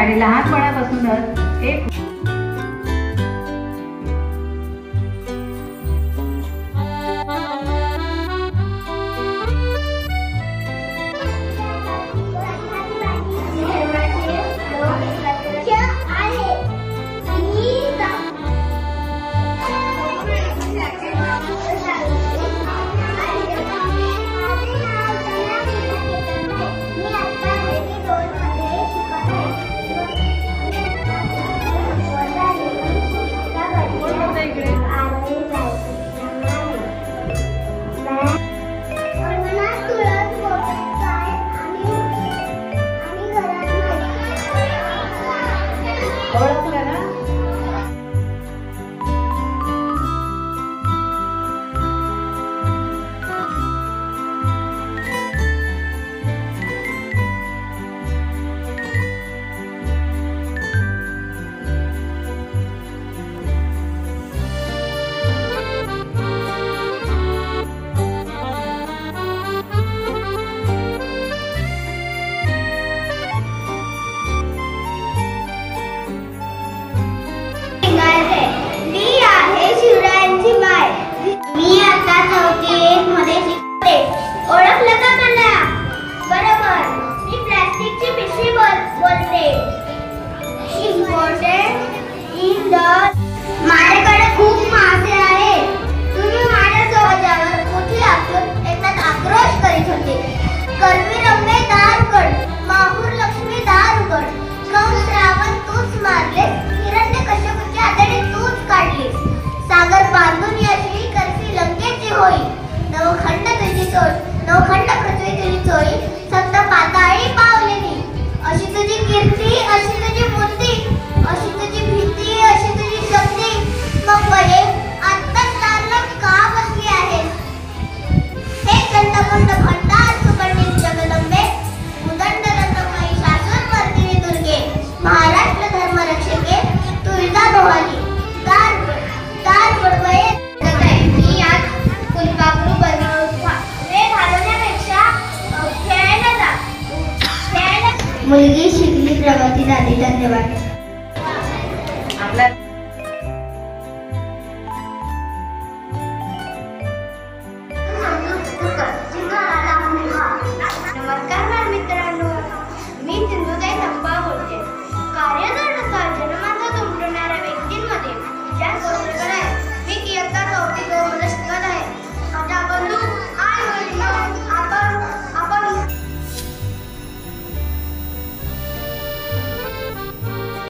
आणि लहानपणापासूनच एक माझ्याकडे खूप मासे आहे. तुम्ही माझ्यासोबत मोठी आखून एकदा आक्रोश करीत होते. कर्वी रंगे दार उघड, माहूर लक्ष्मी दार उघड. कंस रावण तूच मारलेस, हिरण्यकश्यपूची आतडे तूच काढलीस. सागर बांधून यशी करसी लंकेची होई. नवखंड तुझी चोळी, नवखंड पृथ्वी तुझी चोळी. सप्त पाताळी पावलेली. अशी तुझी कीर्ती, अशी तुझी मूर्ती, अशी तुझी भीती, अशी तुझी शक्ती. मग बरे आत्ताच दारला का बसली आहेस? हे चंडमुंड भंडार सुपर्णी जगदंबे, उदंड रत्नमयी शाश्वत मर्दिनी दुर्गे, महाराष्ट्र धर्मरक्षके तुळजा भवानी. दार बडबडे मी आज फुलपाखरू बनवून वेळ घालवण्यापेक्षा खेळायला जा. मुलगी शिकली, प्रगती झाली. धन्यवाद.